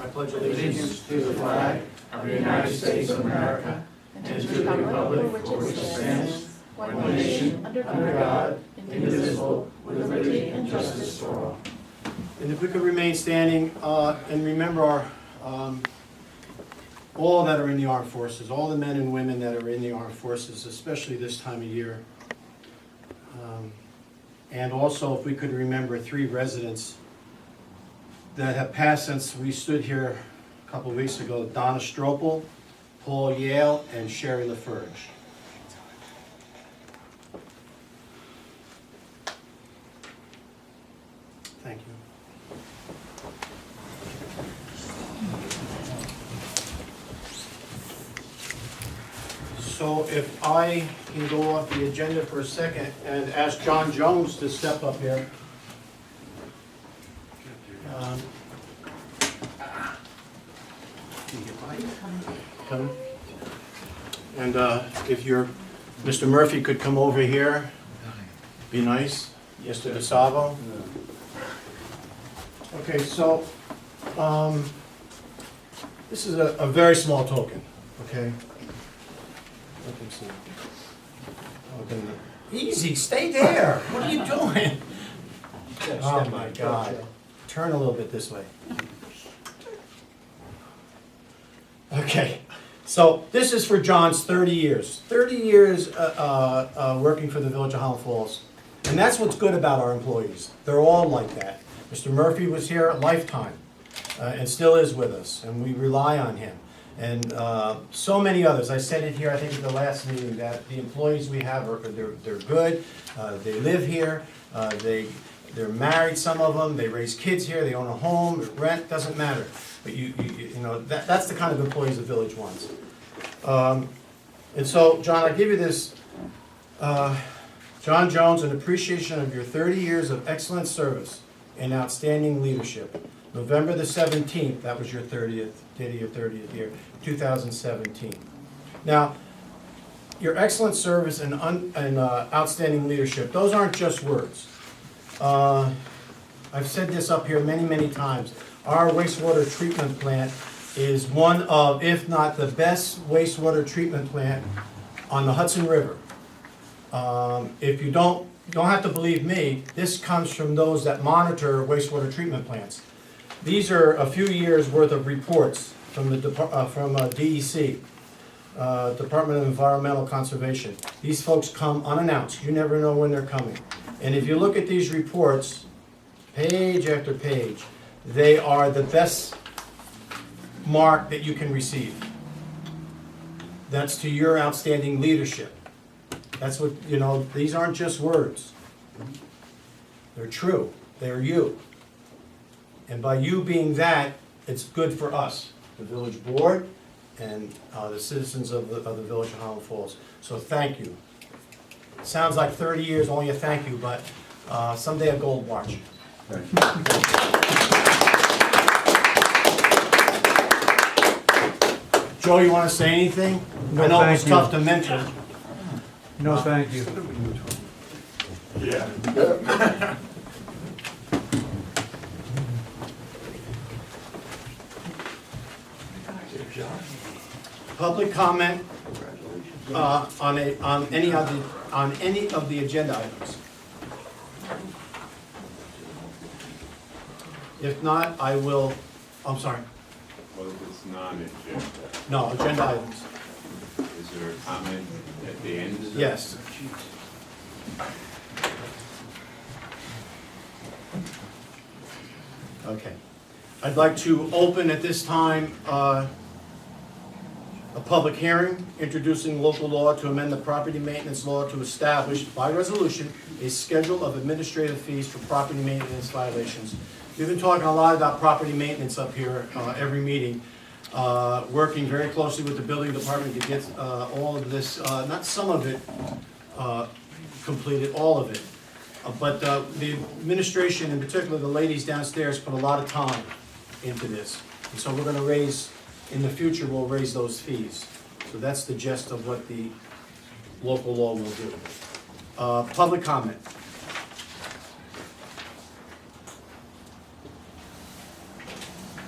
I pledge allegiance to the flag of the United States of America and to the republic for which it stands, one nation, under God, indivisible, with liberty and justice for all. And if we could remain standing and remember our all that are in the armed forces, all the men and women that are in the armed forces, especially this time of year. And also, if we could remember 3 residents that have passed since we stood here a couple of weeks ago: Donna Stropel, Paul Yale, and Sherry LaFurge. Thank you. So if I can go off the agenda for a second and ask John Jones to step up here. Come. And if you're, Mr. Murphy could come over here, be nice. Mr. DeSalvo. Okay, so this is a very small token, okay? Let them see. Okay. Easy, stay there. What are you doing? Oh my God. Turn a little bit this way. Okay, so this is for John's 30 years. 30 years working for the Village of Highland Falls. And that's what's good about our employees. They're all like that. Mr. Murphy was here a lifetime and still is with us, and we rely on him. And so many others. I said it here, I think at the last meeting, that the employees we have they're good. They live here. They're married, some of them. They raise kids here. They own a home. Rent doesn't matter. But you know that's the kind of employees the village wants. And so, John, I give you this. John Jones, an appreciation of your 30 years of excellent service and outstanding leadership. November the 17th, that was your 30th, date of your 30th year, 2017. Now, your excellent service and outstanding leadership, those aren't just words. I've said this up here many, many times. Our wastewater treatment plant is one of, if not the best wastewater treatment plant on the Hudson River. If you don't have to believe me, this comes from those that monitor wastewater treatment plants. These are a few years' worth of reports from the DEC, Department of Environmental Conservation. These folks come unannounced. You never know when they're coming. And if you look at these reports, page after page, they are the best mark that you can receive. That's to your outstanding leadership. That's what, you know, these aren't just words. They're true. They're you. And by you being that, it's good for us, the village board, and the citizens of the Village of Highland Falls. So thank you. It sounds like 30 years, only a thank you, but someday a gold watch. Joe, you want to say anything? No, I know it was thank tough you. to mention. No, thank you. Yeah. Public comment on any of the agenda items. If not, I will. I'm sorry. Well, if it's non-agenda, No, agenda items. is there a comment at the end of that? Yes. Okay. I'd like to open at this time a public hearing introducing local law to amend the property maintenance law to establish by resolution a schedule of administrative fees for property maintenance violations. We've been talking a lot about property maintenance up here every meeting, working very closely with the building department to get all of this, not some of it completed, all of it. But the administration, in particular the ladies downstairs, put a lot of time into this. And so we're going to raise, in the future, we'll raise those fees. So that's the gist of what the local law will do. Public comment.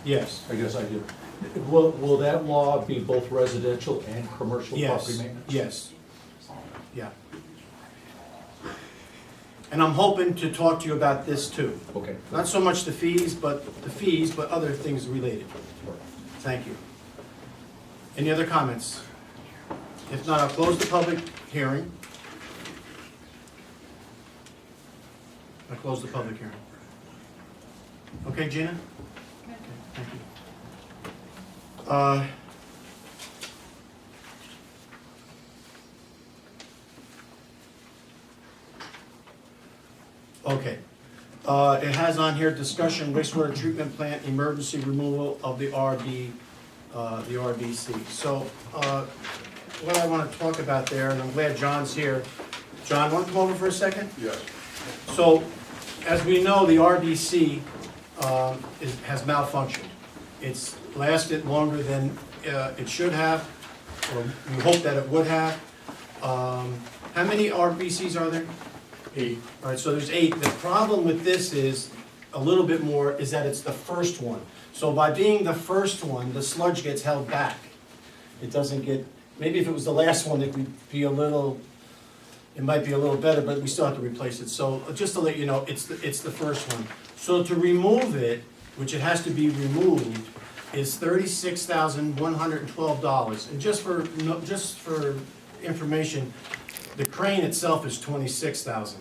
Yes, I guess I do. Will that law be both residential and commercial property yes, maintenance? yes, yeah. And I'm hoping to talk to you about this too. Okay. Not so much the fees, but other things related. Thank you. Any other comments? If not, I'll close the public hearing. I close the public hearing. Okay, Gina? Okay, thank you. Okay. It has on here discussion wastewater treatment plant emergency removal of the RBC. So, what I want to talk about there, and I'm glad John's here. John, want to come over for a second? Yes. So, as we know, the RBC has malfunctioned. It's lasted longer than it should have, or we hope that it would have. How many RBCs are there? 8. All right, so there's 8. The problem with this is, a little bit more, is that it's the first one. So by being the first one, the sludge gets held back. It doesn't get, maybe if it was the last one, it would be a little, it might be a little better, but we still have to replace it. So just to let you know, it's the first one. So to remove it, which it has to be removed, is $36,112. And just for information, the crane itself is $26,000.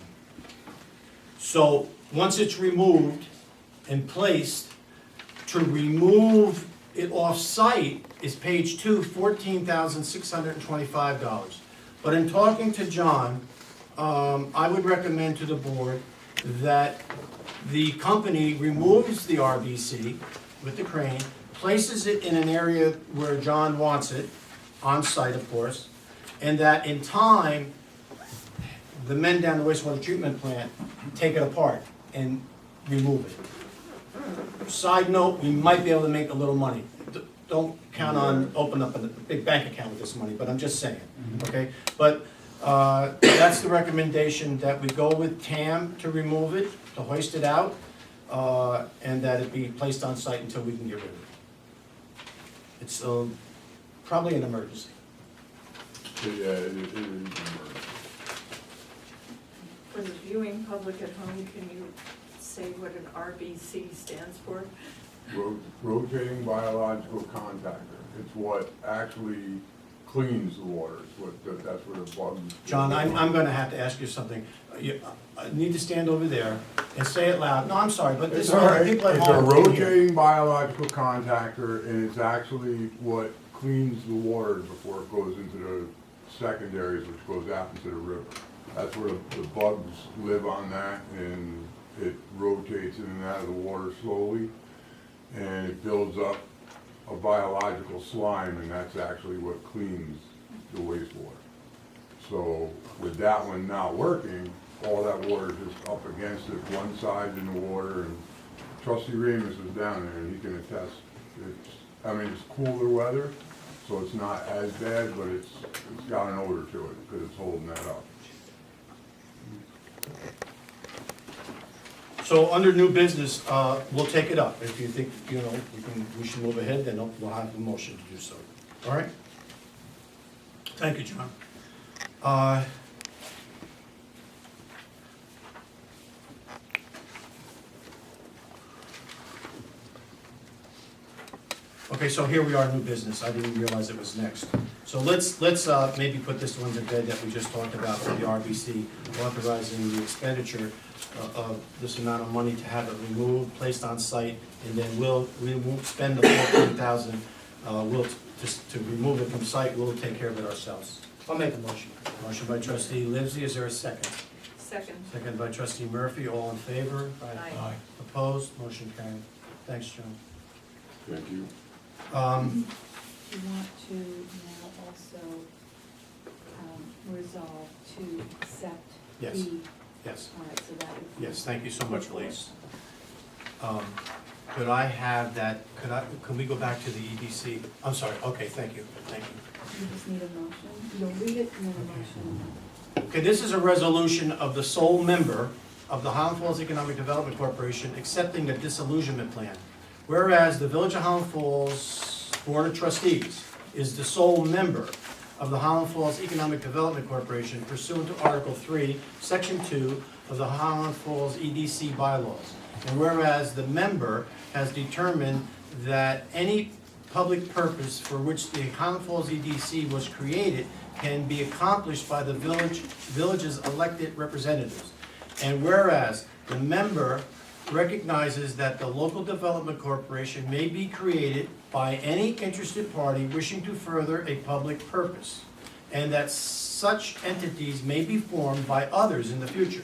So once it's removed and placed, to remove it off-site is page 2, $14,625. But in talking to John, I would recommend to the board that the company removes the RBC with the crane, places it in an area where John wants it, on-site of course, and that in time, the men down the wastewater treatment plant take it apart and remove it. Side note, we might be able to make a little money. Don't count on opening up a big bank account with this money, but I'm just saying, okay? But that's the recommendation, that we go with TAM to remove it, to hoist it out, and that it be placed on site until we can get rid of it. It's probably an emergency. Yeah, it is an emergency. For the viewing public at home, can you say what an RBC stands for? Rotating biological contactor. It's what actually cleans the water. It's what, that's what the bugs. John, I'm gonna have to ask you something. I need to stand over there and say it loud. No, I'm sorry, but this It's all right. people at It's a home can hear. rotating biological contactor, and it's actually what cleans the water before it goes into the secondaries, which goes out into the river. That's where the bugs live on that, and it rotates in and out of the water slowly, and it builds up a biological slime, and that's actually what cleans the wastewater. So with that one not working, all that water is just up against it, one side in the water, and Trustee Remus is down there, and he can attest. It's cooler weather, so it's not as bad, but it's got an odor to it, because it's holding that up. So under new business, we'll take it up. If you think, we should move ahead, then we'll have a motion to do so. All right? Thank you, John. Okay, so here we are, new business. I didn't realize it was next. So let's maybe put this one to bed that we just talked about for the RBC, authorizing the expenditure of this amount of money to have it removed, placed on site, and then we won't spend the $14,000. To remove it from site, we'll take care of it ourselves. I'll make a motion. Motion by trustee Livesey, is there a second? Second. Second by trustee Murphy, all in favor? Aye. Opposed? Motion carried. Thanks, John. Thank you. You want to now also resolve to accept the... Yes. Yes, All right, so that would be... yes, thank you so much, Elise. Could I have that, can we go back to the EDC? I'm sorry, okay, thank you. You just need a motion. You'll read it and then a motion. Okay, this is a resolution of the sole member of the Highland Falls Economic Development Corporation accepting the disillusionment plan Whereas the Village of Highland Falls Board of Trustees is the sole member of the Highland Falls Economic Development Corporation pursuant to Article 3, Section 2 of the Highland Falls EDC bylaws. And whereas the member has determined that any public purpose for which the Highland Falls EDC was created can be accomplished by the village's elected representatives. And whereas the member recognizes that the local development corporation may be created by any interested party wishing to further a public purpose, and that such entities may be formed by others in the future.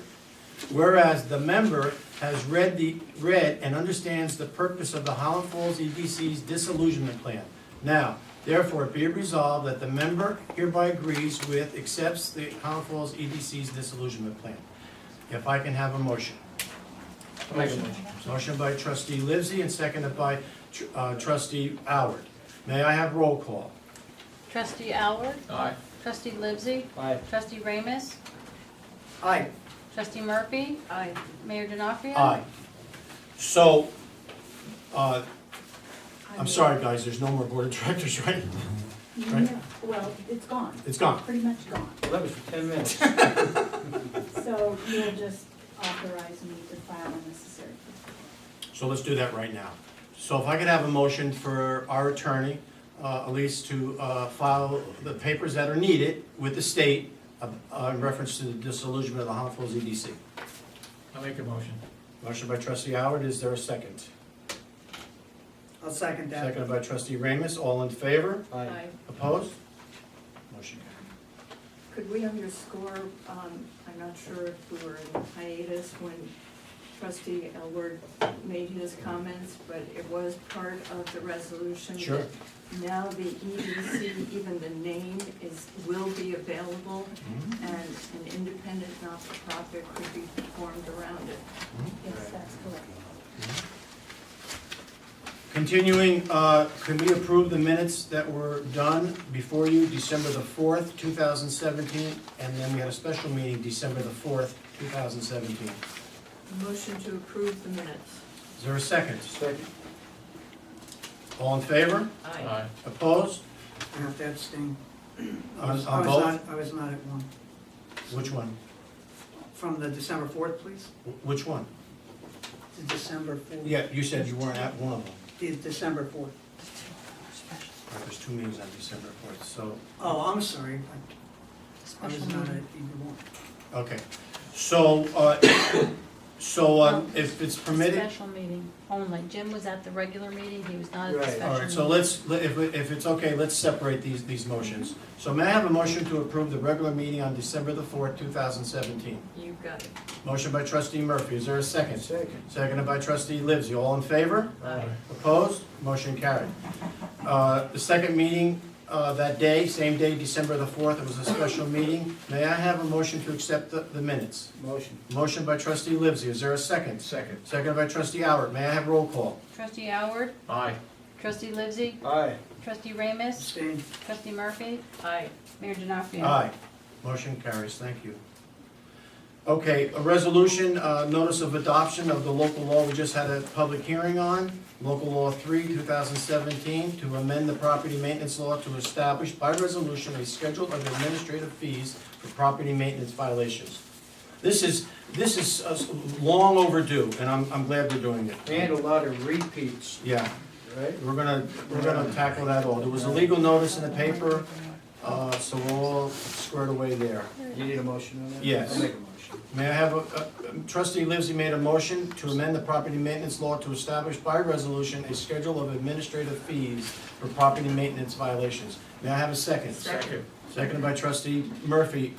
Whereas the member has read and understands the purpose of the Highland Falls EDC's disillusionment plan. Now, therefore, be it resolved that the member hereby agrees with, accepts the Highland Falls EDC's disillusionment plan. If I can have a motion. Motion by trustee Livesey and seconded by trustee Howard. May I have roll call? Trustee Howard? Aye. Trustee Livesey? Aye. Trustee Ramus? Aye. Trustee Murphy? Aye. Mayor D'Onofrio? Aye. So, I'm sorry, guys, there's no more board of directors, right? Right. No, well, it's gone, It's gone. pretty much gone. Well, that was for 10 minutes. So you'll just authorize me to file the necessary. So let's do that right now. So if I could have a motion for our attorney, Elise, to file the papers that are needed with the state in reference to the disillusionment of the Highland Falls EDC. I'll make a motion. Motion by trustee Howard, is there a second? I'll second that. Seconded by trustee Ramus, all in favor? Aye. Opposed? Motion carried. Could we underscore, I'm not sure if we were in hiatus when trustee Elward made his comments, but it was part of the resolution. Sure. that Now the EDC, even the name will be available, and an independent not-for-profit could be formed around it. Yes, that's correct. Continuing, can we approve the minutes that were done before you, December the 4th, 2017, and then we had a special meeting, December the 4th, 2017. Motion to approve the minutes. Is there a second? Second. All in favor? Aye. Opposed? I have to abstain. On both? I was not at one. Which one? From the December 4th, please? Which one? The December 4th. Yeah, you said you weren't at one of them. The December 4th. Right, there's two meetings on December 4th, so, Oh, I'm sorry. I was not at either one. okay. So, if it's permitted, Special meeting only. Jim was at the regular meeting, he was not at the Right. special all meeting. right, so if it's okay, let's separate these motions. So may I have a motion to approve the regular meeting on December the 4th, 2017? You've got it. Motion by trustee Murphy, is there a second? Second. Seconded by trustee Livesey, all in favor? Aye. Opposed? Motion carried. The second meeting that day, same day, December the 4th, it was a special meeting. May I have a motion to accept the minutes? Motion. Motion by trustee Livesey, is there a second? Second. Seconded by trustee Howard, may I have roll call? Trustee Howard? Aye. Trustee Livesey? Aye. Trustee Ramus? Abstain. Trustee Murphy? Aye. Mayor D'Onofrio? Aye. Motion carries, thank you. Okay, a resolution, notice of adoption of the local law we just had a public hearing on, local law 3, 2017, to amend the property maintenance law to establish by resolution a schedule of administrative fees for property maintenance violations. This is long overdue, and I'm glad we're doing it. And a lot of repeats, Yeah, right? we're gonna tackle that all. There was a legal notice in the paper, so we're all squared away there. You need a motion on that? Yes. I'll make a motion. May I have trustee Livesey made a motion to amend the property maintenance law to establish by resolution a schedule of administrative fees for property maintenance violations. May I have a second? Second. Seconded by trustee Murphy.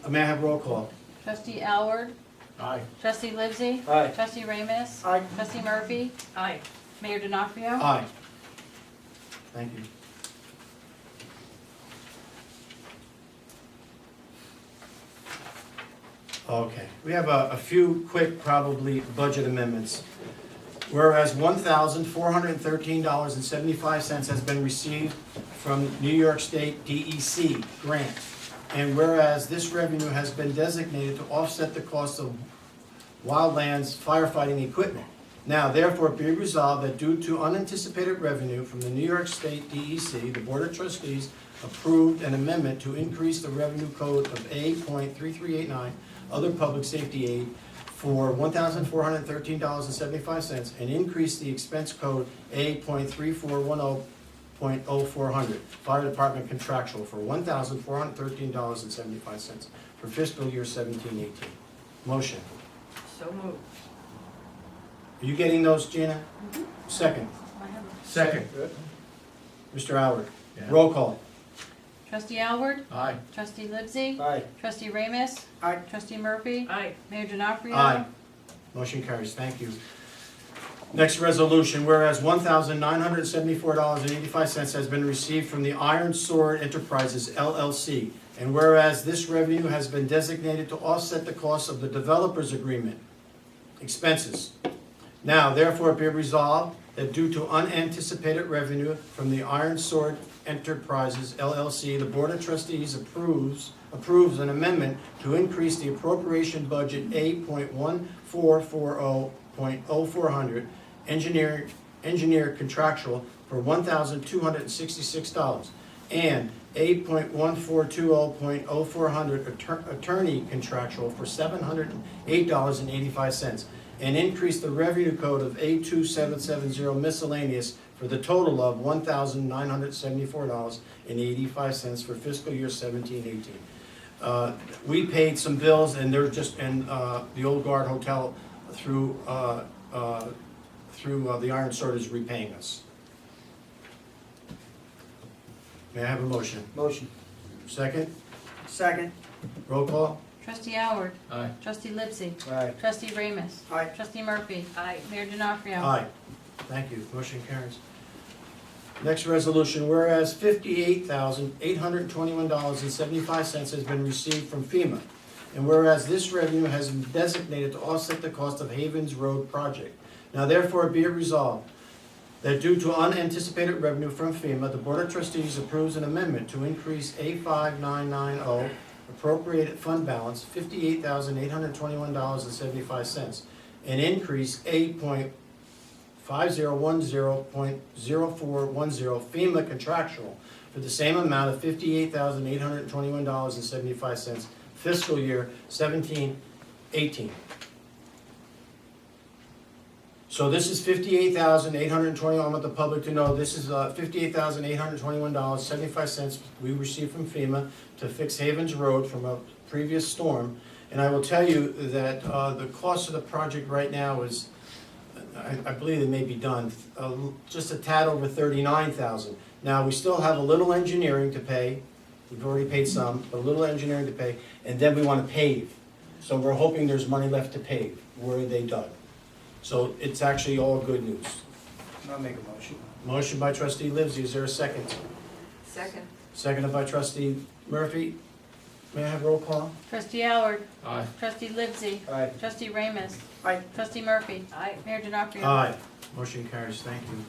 May I have roll call? Trustee Howard? Aye. Trustee Livesey? Aye. Trustee Ramus? Aye. Trustee Murphy? Aye. Mayor D'Onofrio? Aye. Thank you. Okay, we have a few quick, probably, budget amendments. Whereas $1,413.75 has been received from New York State DEC grant. And whereas this revenue has been designated to offset the cost of wildlands firefighting equipment. Now, therefore, be resolved that due to unanticipated revenue from the New York State DEC, the Board of Trustees approved an amendment to increase the revenue code of A.3389, other public safety aid, for $1,413.75, and increase the expense code A.3410.0400, Fire Department contractual, for $1,413.75 for fiscal year 17-18. Motion. So moved. Are you getting those, Gina? Second. I have a- Second. Mr. Howard. Yeah. Roll call. Trustee Alward, Aye. trustee Livesey, Aye. trustee Ramus, Aye. trustee Murphy, Aye. Mayor D'Onofrio. Aye. Motion carries, thank you. Next resolution, whereas $1,974.85 has been received from the Iron Sword Enterprises LLC, and whereas this revenue has been designated to offset the cost of the developers agreement expenses. Now, therefore, be resolved that due to unanticipated revenue from the Iron Sword Enterprises LLC, the Board of Trustees approves an amendment to increase the appropriation budget A.1440.0400 engineer contractual for $1,266 and A.1420.0400 attorney contractual for $708.85, and increase the revenue code of A2770 miscellaneous for the total of $1,974.85 for fiscal year 17-18. We paid some bills, and they're just in the Old Guard Hotel through the Iron Sword is repaying us. May I have a motion? Motion. Second? Second. Roll call? Trustee Alward, Aye. trustee Livesey, Aye. trustee Ramus, Aye. trustee Murphy, Aye. Mayor D'Onofrio. Aye. Thank you. Motion carries. Next resolution, whereas $58,821.75 has been received from FEMA, and whereas this revenue has been designated to offset the cost of Havens Road project. Now therefore be it resolved that due to unanticipated revenue from FEMA, the Board of Trustees approves an amendment to increase A5990 appropriated fund balance $58,821.75 and increase A.5010.0410 FEMA contractual for the same amount of $58,821.75 fiscal year 17-18. So this is $58,820. I want the public to know this is $58,821.75 we received from FEMA to fix Havens Road from a previous storm. And I will tell you that the cost of the project right now is, I believe it may be done, just a tad over $39,000. Now, we still have a little engineering to pay. We've already paid some, but a little engineering to pay, and then we want to pave. So we're hoping there's money left to pave where they dug. So it's actually all good news. I'll make a motion. Motion by trustee Livesey, is there a second? Second. Seconded by trustee Murphy. May I have roll call? Trustee Alward, Aye. trustee Livesey, Aye. trustee Ramus, Aye. trustee Murphy, Aye. Mayor D'Onofrio. Aye. Motion carries, thank you.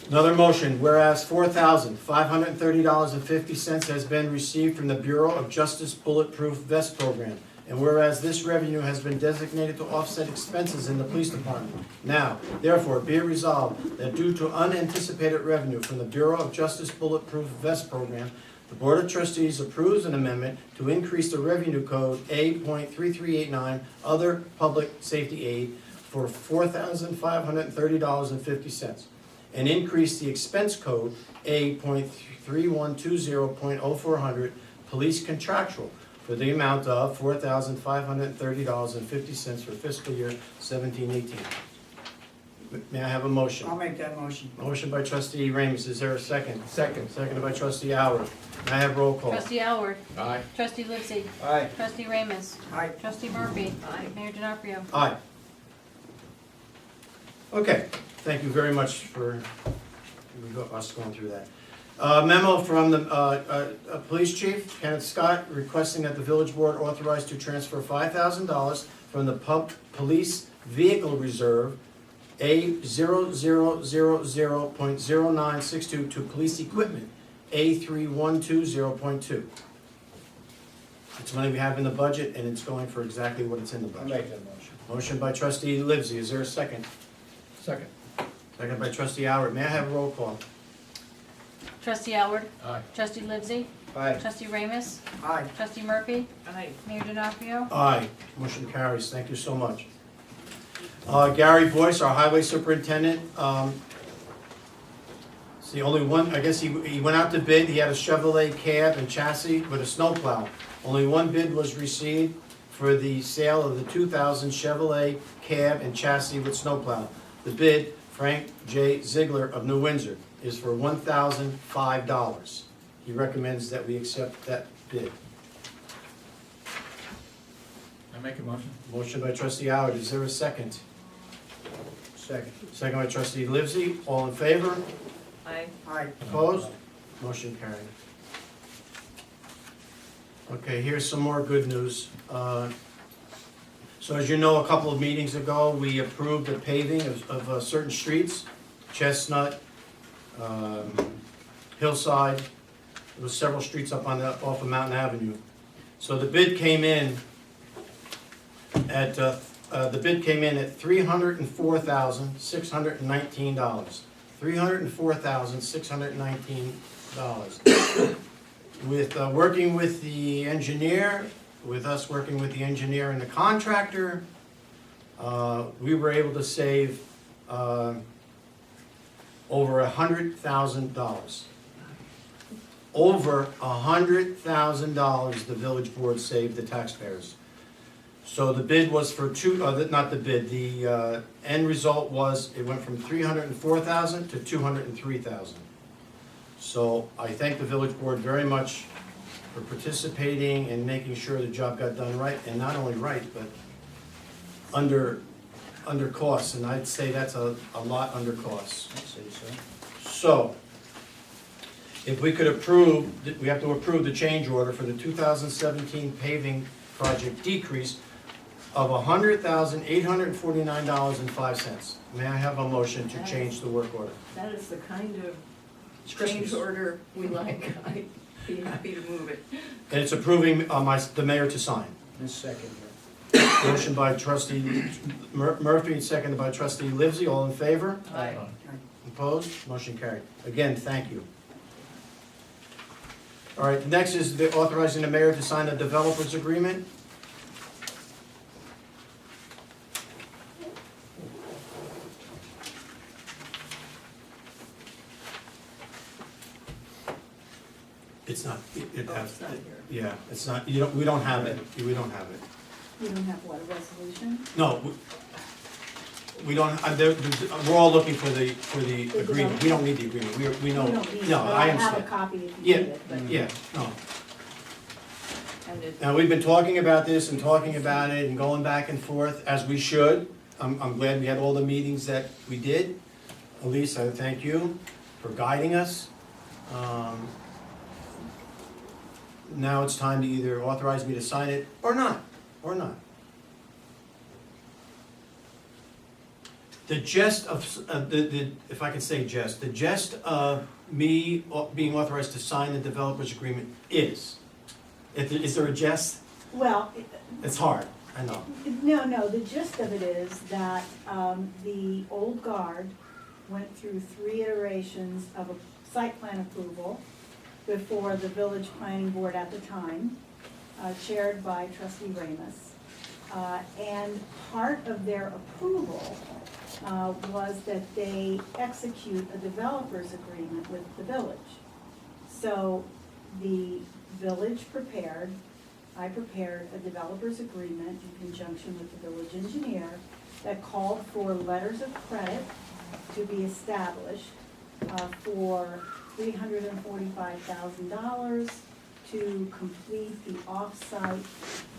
Another motion, whereas $4,530.50 has been received from the Bureau of Justice Bulletproof Vest Program, and whereas this revenue has been designated to offset expenses in the police department. Now, therefore, be it resolved that due to unanticipated revenue from the Bureau of Justice Bulletproof Vest Program, the Board of Trustees approves an amendment to increase the revenue code A.3389, other public safety aid, for $4,530.50, and increase the expense code A.3120.0400, police contractual, for the amount of $4,530.50 for fiscal year 17-18. May I have a motion? I'll make that motion. Motion by trustee Ramus, is there a second? Second. Seconded by trustee Howard. May I have roll call? Trustee Alward, Aye. trustee Livesey, Aye. trustee Ramus, Aye. trustee Murphy, Aye. Mayor D'Onofrio. Aye. Okay, thank you very much for us going through that. Memo from the police chief, Kenneth Scott, requesting that the village board authorize to transfer $5,000 from the police vehicle reserve A0000.0962 to police equipment A3120.2. It's money we have in the budget, and it's going for exactly what it's in the I'll budget. make that motion. Motion by trustee Livesey, is there a second? Second. Second by trustee Howard, may I have a roll call? Trustee Howard? Aye. Trustee Livesey? Aye. Trustee Ramus? Aye. Trustee Murphy? Aye. Mayor D'Onofrio? Aye, motion carries, thank you so much. Gary Boyce, our highway superintendent, it's the only one, I guess he went out to bid, he had a Chevrolet cab and chassis with a snowplow. Only one bid was received for the sale of the 2000 Chevrolet cab and chassis with snowplow. The bid, Frank J. Ziegler of New Windsor, is for $1,005. He recommends that we accept that bid. I make a motion. Motion by trustee Howard, is there a second? Second. Second by trustee Livesey, all in favor? Aye. Aye. Opposed? Motion carried. Okay, here's some more good news. So as you know, a couple of meetings ago, we approved the paving of certain streets, Chestnut, Hillside. There was several streets up off of Mountain Avenue. So the bid came in at $304,619. $304,619. With working with the engineer, with us working with the engineer and the contractor, we were able to save over $100,000. Over $100,000 the village board saved the taxpayers. So the bid was for not the bid, the end result was, it went from $304,000 to $203,000. So I thank the village board very much for participating and making sure the job got done right, and not only right, but under costs, and I'd say that's a lot under costs. I'd say so. So, if we could approve, we have to approve the change order for the 2017 paving project decrease of $100,849.05. May I have a motion to change the work order? That is the kind of It's change Christmas. order we like. I'd be happy to move it. And it's approving the mayor to sign. And second. Motion by trustee Murphy and seconded by trustee Livesey. All in favor? Aye. Opposed? Motion carried. Again, thank you. All right, next is the authorizing the mayor to sign a developers agreement. It's not, it Oh, has, it's not here. yeah, it's not, we don't have it, we don't have it. You don't have what, a resolution? No, we don't, we're all looking for the agreement, we don't need the agreement, we know, You don't need it, no, but I have a understand. copy if you Yeah, need it, but. yeah, no. And it, Now, we've been talking about this and talking about it and going back and forth, as we should. I'm glad we had all the meetings that we did. Elise, I thank you for guiding us. Now it's time to either authorize me to sign it or not, The gist of, if I can say gist, the gist of me being authorized to sign the developers agreement is there a gist? Well, It's hard, I know. no, the gist of it is that the old guard went through 3 iterations of a site plan approval before the village planning board at the time, chaired by trustee Ramus. And part of their approval was that they execute a developer's agreement with the village. So the village I prepared a developer's agreement in conjunction with the village engineer that called for letters of credit to be established for $345,000 to complete the off-site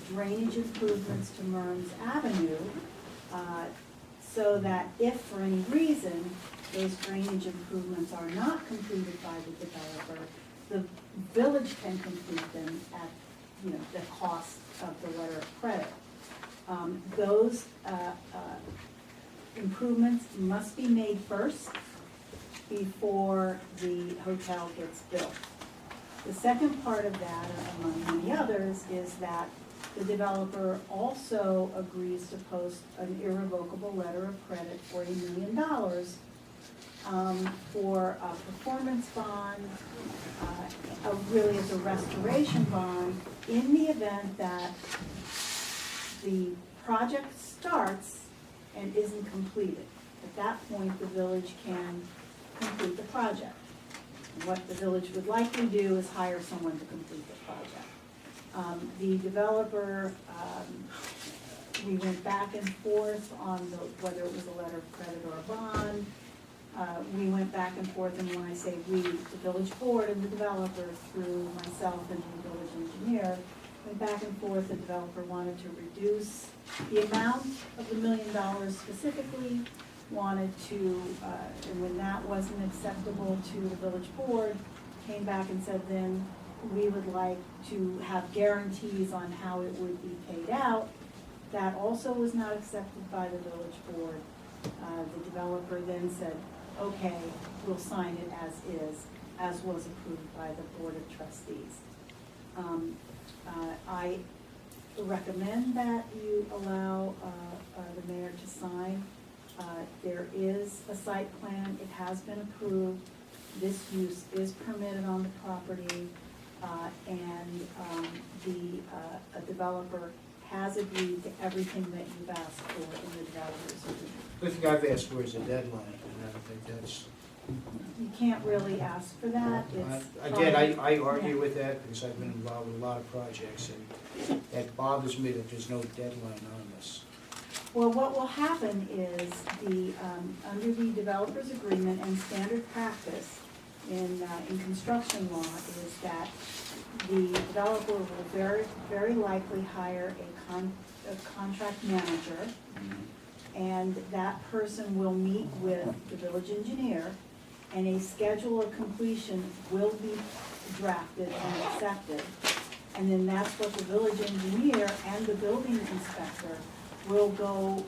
drainage improvements to Murns Avenue, so that if for any reason those drainage improvements are not completed by the developer, the village can complete them at, the cost of the letter of credit. Those improvements must be made first before the hotel gets built. The second part of that, among many others, is that The developer also agrees to post an irrevocable letter of credit for $1 million for a performance bond, really as a restoration bond, in the event that the project starts and isn't completed. At that point, the village can complete the project. What the village would likely do is hire someone to complete the project. The developer, we went back and forth on whether it was a letter of credit or a bond. We went back and forth, and when I say we, the village board and the developer, through myself and the village engineer, went back and forth. The developer wanted to reduce the amount of the $1 million specifically, wanted to, and when that wasn't acceptable to the village board, came back and said then we would like to have guarantees on how it would be paid out. That also was not accepted by the village board. The developer then said, okay, we'll sign it as is, as was approved by the Board of Trustees. I recommend that you allow the mayor to sign. There is a site plan, it has been approved, this use is permitted on the property, and a developer has agreed to everything that you've asked for in the developer's agreement. The thing I've asked for is a deadline, and I don't think that's, You can't really ask for that, it's. again, I argue with that because I've been involved with a lot of projects, and that bothers me that there's no deadline on this. Well, what will happen is under the developer's agreement and standard practice in construction law is that the developer will very likely hire a contract manager, and that person will meet with the village engineer, and a schedule of completion will be drafted and accepted. And then that's what the village engineer and the building inspector will go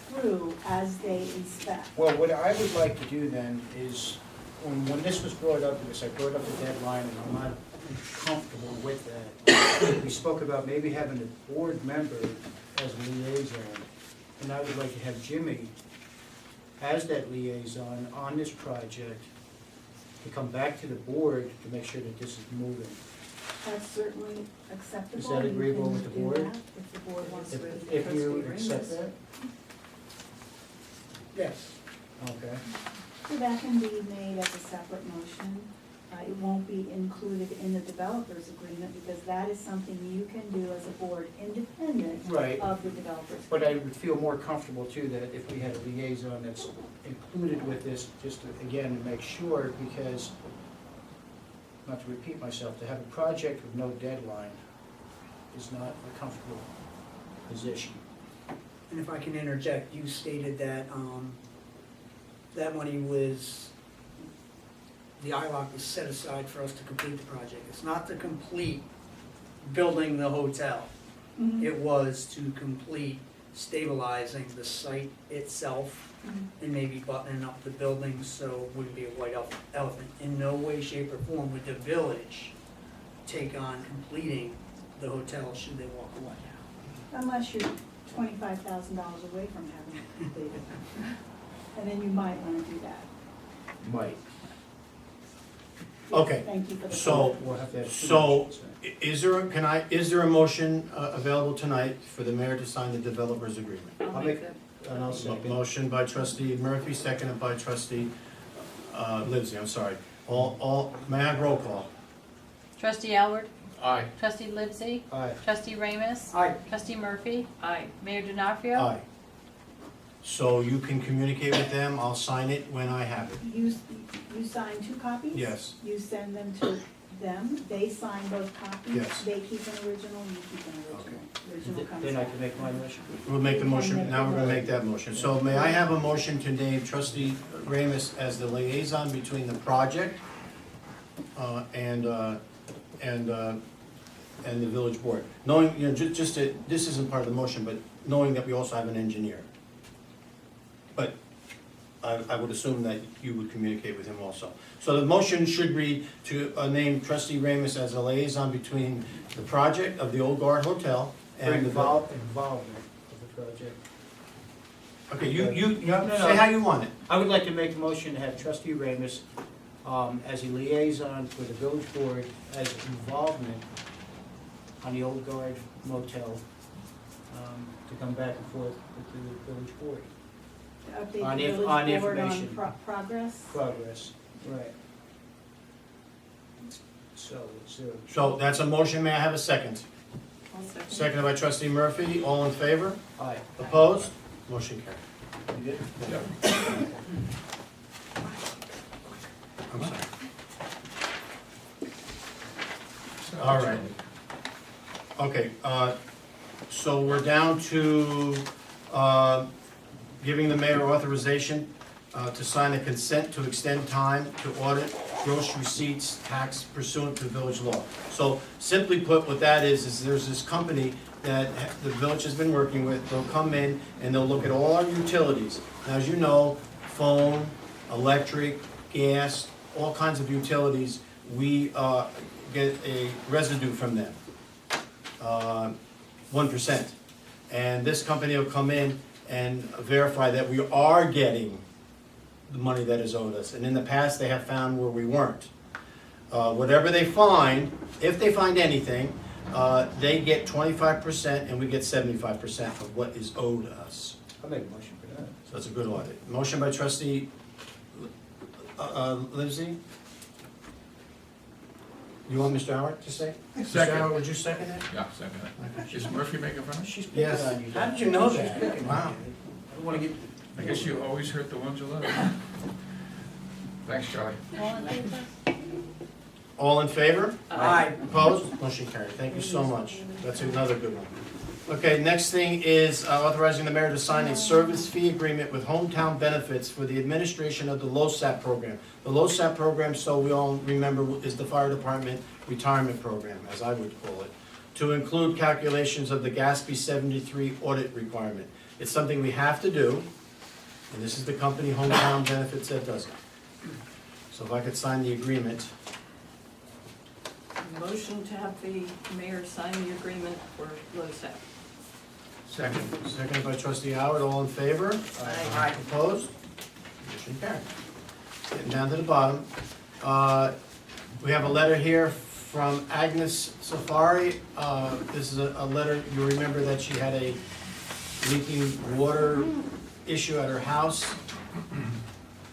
through as they inspect. Well, what I would like to do then is, when this was brought up, because I brought up the deadline, and I'm not comfortable with that, we spoke about maybe having a board member as a liaison, and I would like to have Jimmy as that liaison on this project to come back to the board to make sure that this is moving. That's certainly acceptable. Is that agreeable You with the can do board? that If the board wants to. If you accept that? Yes. Okay. So that can be made as a separate motion. It won't be included in the developer's agreement because that is something you can do as a board independent Right. of the developer's. But I would feel more comfortable too that if we had a liaison that's included with this, just to, again, to make sure, because, not to repeat myself, to have a project with no deadline is not a comfortable position. And if I can interject, you stated that, that money was, the ILOC was set aside for us to complete the project. It's not to complete building the hotel. Mhm. It was to complete stabilizing the site itself Mhm. and maybe buttoning up the building so it wouldn't be a white elephant. In no way, shape, or form would the village take on completing the hotel should they walk away. Unless you're $25,000 away from having it completed. And then you might want to do that. Might. Okay, Thank you for the. so, We'll have to have two so, motions, right? is there a motion available tonight for the mayor to sign the developer's agreement? I'll make that, and I'll second. Motion by trustee Murphy, seconded by trustee Livesey, I'm sorry. May I have roll call? Trustee Alward, Aye. trustee Livesey, Aye. trustee Ramus, Aye. trustee Murphy, Aye. Mayor D'Onofrio. Aye. So you can communicate with them, I'll sign it when I have it. You sign 2 copies? Yes. You send them to them, they sign both copies. Yes. They keep an original, you keep an original. Original comes Then I back. can make my motion. We'll make the motion, now we're gonna make that motion. So may I have a motion to name trustee Ramus as the liaison between the project and the village board? Knowing, you know, just to, this isn't part of the motion, but knowing that we also have an engineer. But I would assume that you would communicate with him also. So the motion should read to name trustee Ramus as a liaison between the project of the Old Guard Hotel For and. involvement of the project. Okay, you No, no, say no. how you want it. I would like to make a motion to have trustee Ramus, as a liaison for the village board, as involvement on the Old Guard Motel, to come back and forth with the village board. Update On the inf- village on board information. progress. Progress, right. So, it's, So that's a motion, may I have a second? I'll second. Seconded by trustee Murphy, all in favor? aye. Opposed? Motion carried. You good? I'm sorry. All right. Okay, so we're down to, giving the mayor authorization, to sign a consent to extend time to audit gross receipts tax pursuant to village law. So simply put, what that is there's this company that the village has been working with. They'll come in and they'll look at all our utilities. Now, as you know, phone, electric, gas, all kinds of utilities, we get a residue from them, 1%. And this company will come in and verify that we are getting the money that is owed us. And in the past, they have found where we weren't. Whatever they find, if they find anything, they get 25% and we get 75% of what is owed us. I'll make a motion for that. So that's a good audit. Motion by trustee Livesey? You want Mr. Howard to say? Mr. Second. Howard, would you second it? Yeah, second it. Is Murphy making fun of me? She's picking Yes. on you. How did you know She's that? picking on Wow. you. I don't wanna get. I guess you always hurt the ones you love. Thanks, Charlie. All in favor? All in favor? Aye. Opposed? Motion carried. Thank you so much. That's another good one. Okay, next thing is authorizing the mayor to sign a service fee agreement with Hometown Benefits for the administration of the LoSAP program. The LoSAP program, so we all remember, is the fire department retirement program, as I would call it, to include calculations of the GASB 73 audit requirement. It's something we have to do, and this is the company Hometown Benefits that does it. So if I could sign the agreement. Motion to have the mayor sign the agreement for LoSAP. Second. Seconded by trustee Howard, all in favor? Aye. Opposed? Motion carried. Getting down to the bottom. We have a letter here from Agnes Safari. This is a letter, you remember that she had a leaking water issue at her house.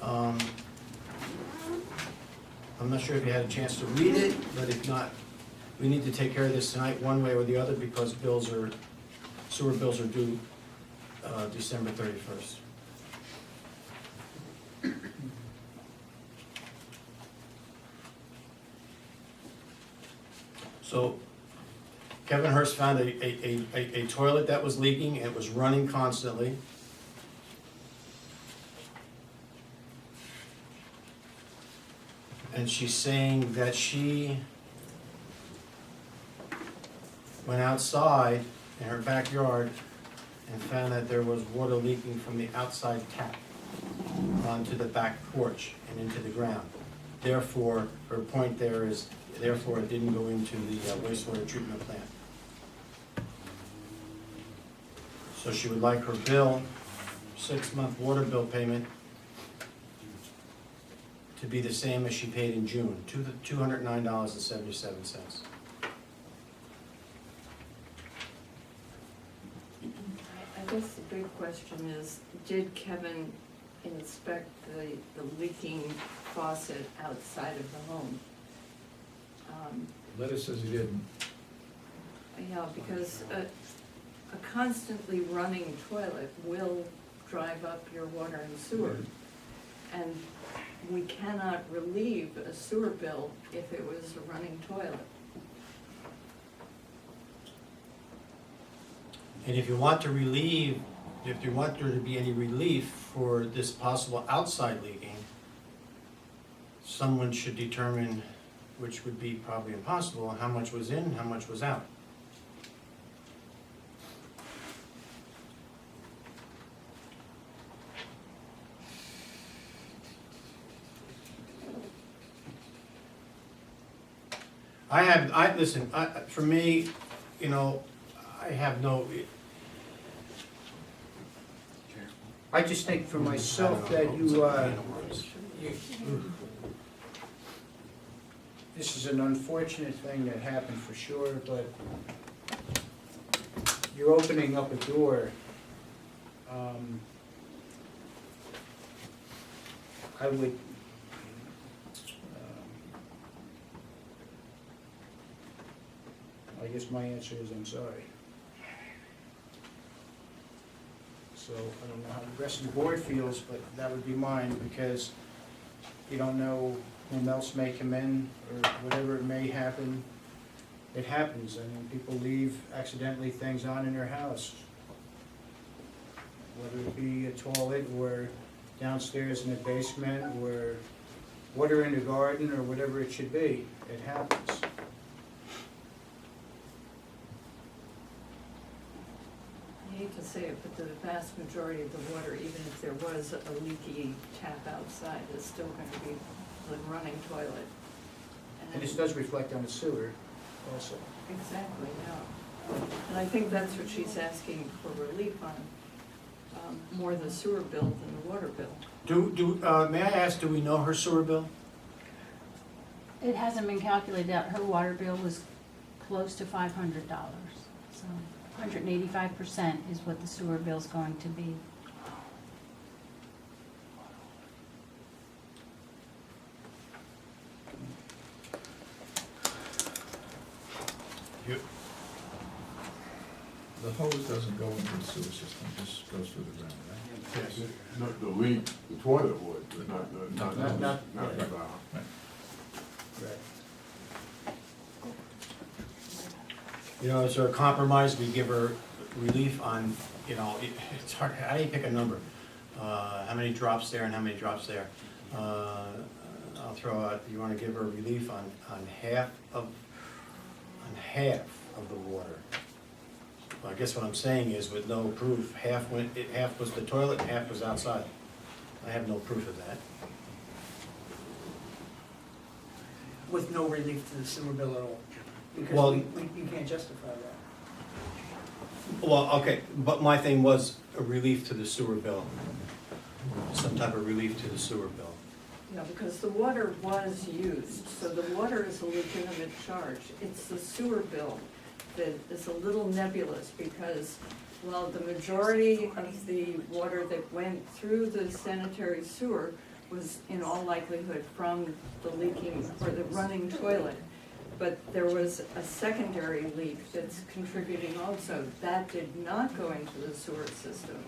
I'm not sure if you had a chance to read it, but if not, we need to take care of this tonight, one way or the other, because sewer bills are due December 31st. So Kevin Hurst found a toilet that was leaking, and it was running constantly. And she's saying that she went outside in her backyard and found that there was water leaking from the outside tap onto the back porch and into the ground. Therefore, her point there is, therefore it didn't go into the wastewater treatment plant. So she would like her bill, 6-month water bill payment, to be the same as she paid in June, $209.77. I guess the big question is, did Kevin inspect the leaking faucet outside of the home? Letter says he didn't. Yeah, because a constantly running toilet will drive up your water and sewer. And we cannot relieve a sewer bill if it was a running toilet. And if you want to relieve, if you want there to be any relief for this possible outside leaking, someone should determine, which would be probably impossible, how much was in, how much was out. listen, for me, you know, I have no, I just think for myself that you, this is an unfortunate thing that happened for sure, but you're opening up a door. I would, I guess my answer is I'm sorry. So I don't know how the rest of the board feels, but that would be mine, because you don't know whom else may come in, or whatever it may happen. It happens. I mean, people leave accidentally things on in their house. Whether it be a toilet, or downstairs in the basement, or water in the garden, or whatever it should be. It happens. I hate to say it, but the vast majority of the water, even if there was a leaky tap outside, is still going to be the running toilet. And this does reflect on the sewer also. Exactly, yeah. And I think that's what she's asking for relief on, more the sewer bill than the water bill. may I ask, do we know her sewer bill? It hasn't been calculated out. Her water bill was close to $500. So 185% is what the sewer bill's going to be. The hose doesn't go into the sewer system, it just goes through the ground, right? Yes. Not the leak, the toilet would, but not the, not the, Not- not the valve. Right. You know, is there a compromise, we give her relief on, it's hard, how do you pick a number? How many drops there and how many drops there? I'll throw out, you wanna give her relief on half of the water? Well, I guess what I'm saying is, with no proof, half was the toilet and half was outside. I have no proof of that. With no relief to the sewer bill at all. Well- Because you can't justify that. Well, okay, but my thing was a relief to the sewer bill. Some type of relief to the sewer bill. Yeah, because the water was used, so the water is a legitimate charge. It's the sewer bill that is a little nebulous, because while the majority of the water that went through the sanitary sewer was in all likelihood from the leaking or the running toilet, but there was a secondary leak that's contributing also. That did not go into the sewer system,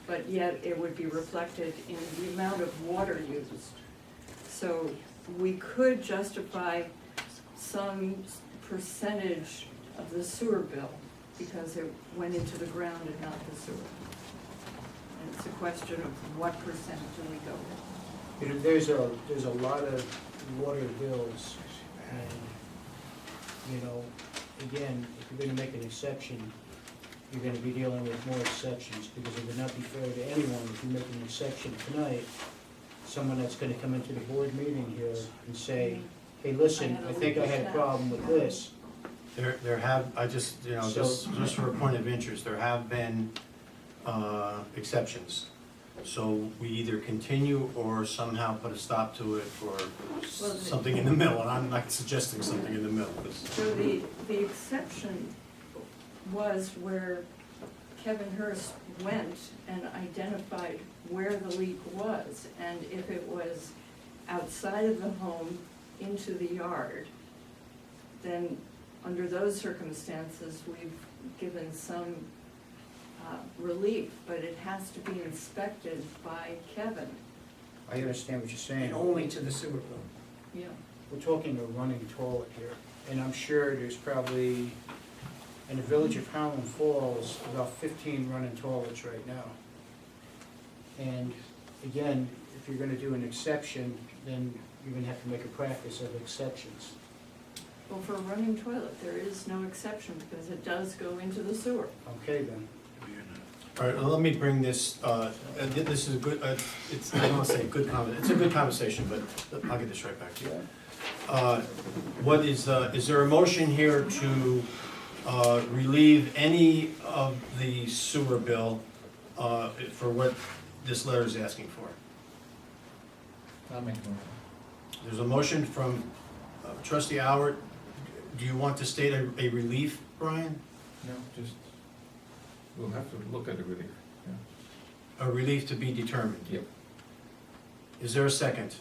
but yet it would be reflected in the amount of water used. So we could justify some percentage of the sewer bill because it went into the ground and not the sewer. And it's a question of what percent do we go with? You know, there's a lot of water bills, and, again, if you're gonna make an exception, you're gonna be dealing with more exceptions, because it would not be fair to anyone if you make an exception tonight, someone that's gonna come into the board meeting here and say, hey, listen, I think I had a problem with this. There have, just for a point of interest, there have been exceptions. So we either continue or somehow put a stop to it, or something in the middle, and I'm not suggesting something in the middle. 'Cause- So the exception was where Kevin Hurst went and identified where the leak was, and if it was outside of the home into the yard, then under those circumstances, we've given some relief, but it has to be inspected by Kevin. I understand what you're saying. And only to the sewer bill. Yeah. We're talking a running toilet here, and I'm sure there's probably, in the village of Howland Falls, about 15 running toilets right now. And again, if you're gonna do an exception, then you're gonna have to make a practice of exceptions. Well, for a running toilet, there is no exception because it does go into the sewer. Okay, then. All right, well, let me bring this, this is a good, it's, I don't wanna say good it's a good conversation, but I'll get this right back to you. What is there a motion here to relieve any of the sewer bill for what this letter is asking for. I'll make a motion. There's a motion from trustee Howard. Do you want to state a relief, Brian? No, just, we'll have to look at it really, yeah. A relief to be determined? Yep. Is there a second?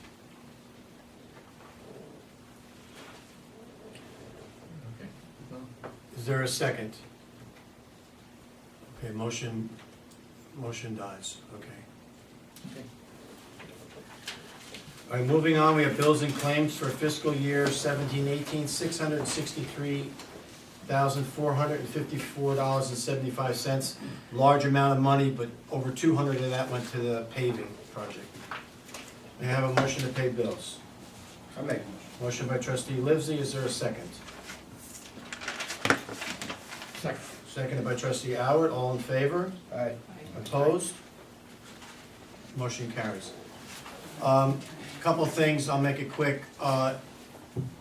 Okay. Well, Is there a second? Okay, motion dies, okay. okay. All right, moving on, we have bills and claims for fiscal year 17-18, $663,454.75. Large amount of money, but over 200 of that went to the paving project. May I have a motion to pay bills? I'll make a motion. Motion by trustee Livesey, is there a second? Second. Seconded by trustee Howard, all in favor? Aye. Opposed? Motion carries. Couple of things, I'll make it quick.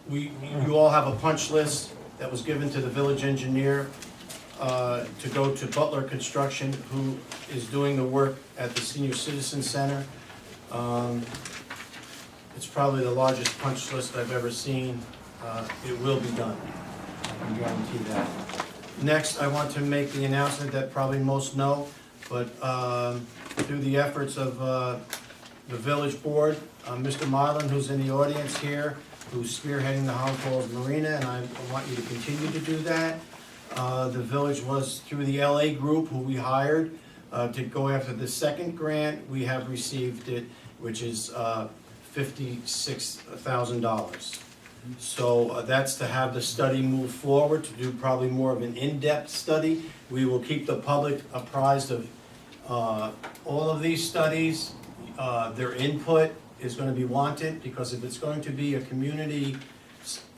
You all have a punch list that was given to the village engineer to go to Butler Construction, who is doing the work at the Senior Citizen Center. It's probably the largest punch list I've ever seen. It will be done, I can guarantee that. Next, I want to make the announcement that probably most know, but through the efforts of the village board, Mr. Marlin, who's in the audience here, who's spearheading the Holland Falls Marina, and I want you to continue to do that. The village was through the LA group who we hired to go after the second grant. We have received it, which is $56,000. So that's to have the study move forward, to do probably more of an in-depth study. We will keep the public apprised of all of these studies. Their input is going to be wanted, because if it's going to be a community,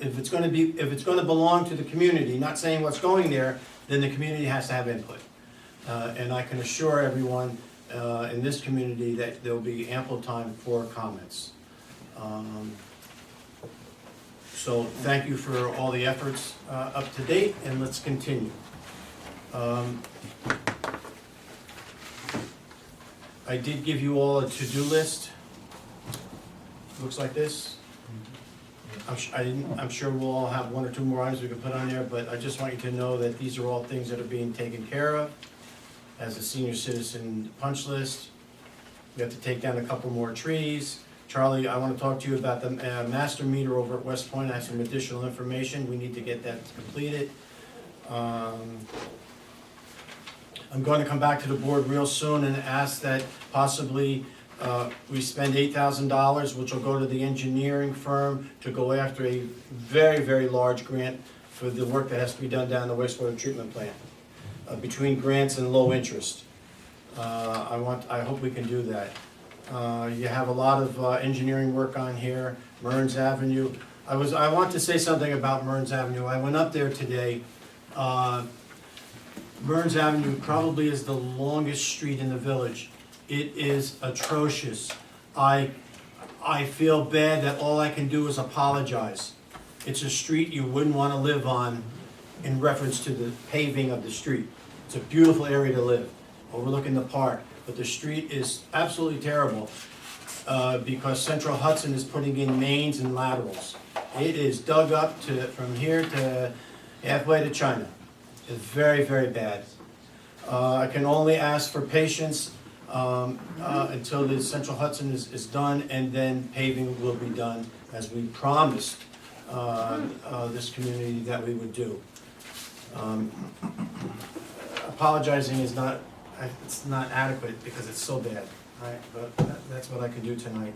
if it's going to belong to the community, not saying what's going there, then the community has to have input. And I can assure everyone in this community that there will be ample time for comments. So thank you for all the efforts up to date, and let's continue. I did give you all a to-do list. Looks like this. I'm sure we'll all have one or two more items we can put on there, but I just want you to know that these are all things that are being taken care of as a senior citizen punch list. We have to take down a couple more trees. Charlie, I want to talk to you about the master meter over at West Point. I have some additional information. We need to get that completed. I'm going to come back to the board real soon and ask that possibly we spend $8,000, which will go to the engineering firm to go after a very, very large grant for the work that has to be done down the wastewater treatment plant. Between grants and low interest. I hope we can do that. You have a lot of engineering work on here. Mearns Avenue. I want to say something about Mearns Avenue. I went up there today. Mearns Avenue probably is the longest street in the village. It is atrocious. I feel bad that all I can do is apologize. It's a street you wouldn't want to live on in reference to the paving of the street. It's a beautiful area to live, overlooking the park, but the street is absolutely terrible because Central Hudson is putting in mains and laterals. It is dug up from here to halfway to China. It's very, very bad. I can only ask for patience until the Central Hudson is done, and then paving will be done as we promised this community that we would do. Apologizing is not adequate because it's so bad, right? But that's what I can do tonight.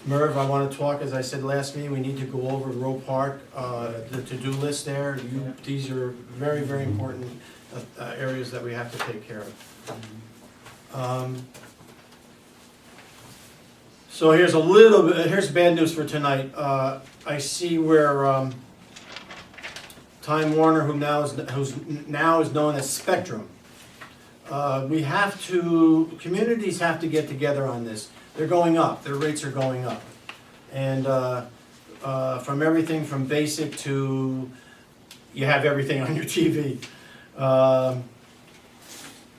Merv, I want to talk, as I said last meeting, we need to go over Roe Park, the to-do list there. These are very, very important areas that we have to take care of. So here's bad news for tonight. I see where Time Warner, who's now is known as Spectrum. Communities have to get together on this. They're going up, their rates are going up. And from everything from basic to, you have everything on your TV.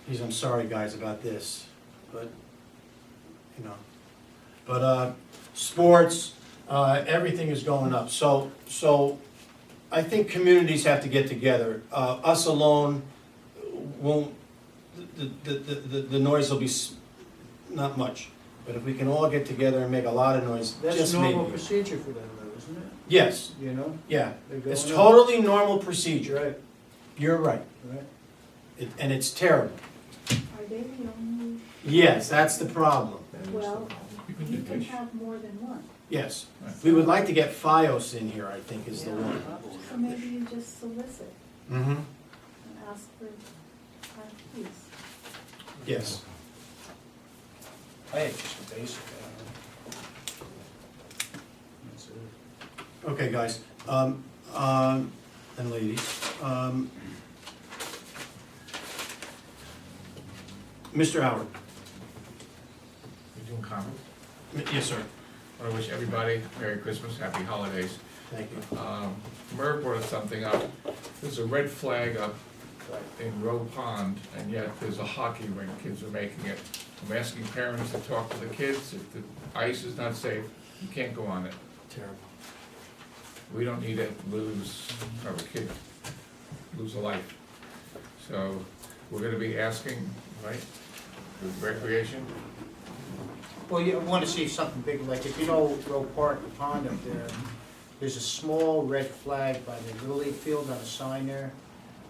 Geez, I'm sorry guys about this, but, you know. But sports, everything is going up. So I think communities have to get together. Us alone won't, the noise will be not much. But if we can all get together and make a lot of noise, That's just normal maybe. procedure for them though, isn't it? Yes, You know? yeah. They're going It's up. totally normal procedure. Right, You're right. right. And it's terrible. Are they the only, Yes, that's the problem. well, You can you do can fish. have more than one. Yes. We would like to get FiOS in here, I think, is the one. So maybe you just solicit Mm-hmm. and ask for RFPs. Yes. I had just a basic, That's it. Okay, guys. And ladies. Mr. Howard. You doing comments? Yes, sir. I wish everybody Merry Christmas, Happy Holidays. Thank you. Murr brought something up. There's a red flag up in Roe Pond, and yet there's a hockey rink. Kids are making it. I'm asking parents to talk to the kids. If the ice is not safe, you can't go on it. Terrible. We don't need to lose, or a kid lose a life. So we're gonna be asking, right, for recreation. Well, you want to see something big, like if you know Roe Park, the pond up there, there's a small red flag by the Little League field on a sign there.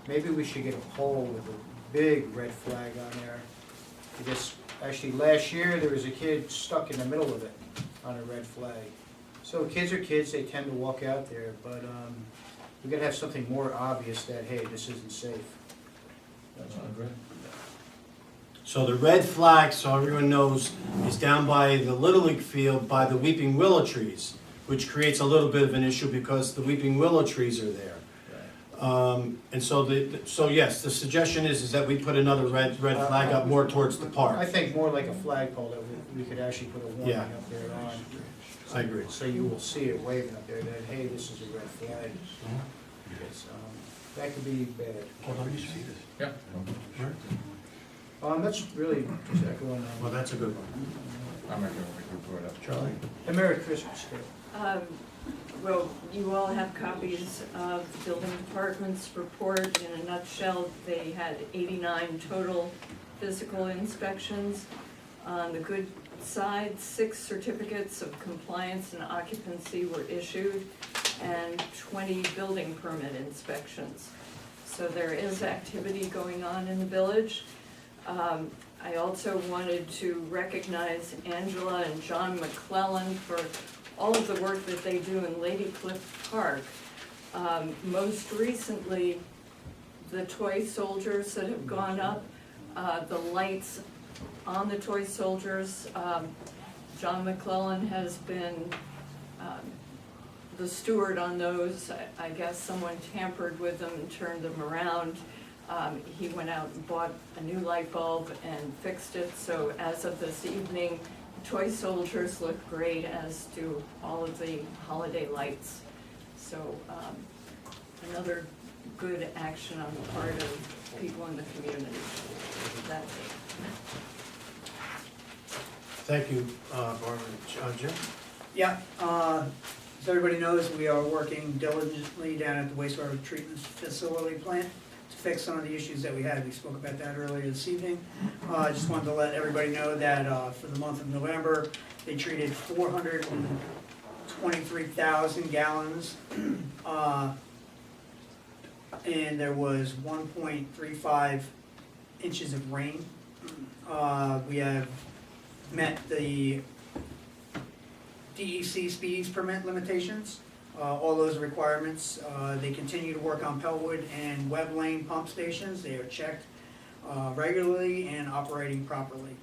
Maybe we should get a pole with a big red flag on there. Because actually last year, there was a kid stuck in the middle of it on a red flag. So kids are kids, they tend to walk out there, but we gotta have something more obvious that, hey, this isn't safe. That's all. So the red flag, so everyone knows, is down by the Little League field by the weeping willow trees, which creates a little bit of an issue because the weeping willow trees are there. And so so yes, the suggestion is that we put another red flag up more towards the I park. think more like a flagpole that we could actually put a warning Yeah. up there on. I agree. So you will see it waving up there that, hey, this is a red flag. Because, that could be bad. Yeah. That's really just echoing Well, on. that's a good one. I'm not gonna make a report up. Charlie? And Merry Christmas, too. Well, you all have copies of the building department's report. In a nutshell, they had 89 total physical inspections. On the good side, 6 certificates of compliance and occupancy were issued, and 20 building permit inspections. So there is activity going on in the village. I also wanted to recognize Angela and John McClellan for all of the work that they do in Lady Cliff Park. Most recently, the toy soldiers that have gone up, the lights on the toy soldiers, John McClellan has been the steward on those. I guess someone tampered with them and turned them around. He went out and bought a new light bulb and fixed it, so as of this evening, toy soldiers look great, as do all of the holiday lights. So, another good action on the part of people in the community. That's it. Thank you, Barbara. Jim? Yeah, as everybody knows, we are working diligently down at the wastewater treatment facility plant to fix some of the issues that we had. We spoke about that earlier this evening. I just wanted to let everybody know that for the month of November, they treated 423,000 gallons. And there was 1.35 inches of rain. We have met the DEC speedies permit limitations, all those requirements. They continue to work on Pellwood and Webb Lane pump stations. They are checked regularly and operating properly.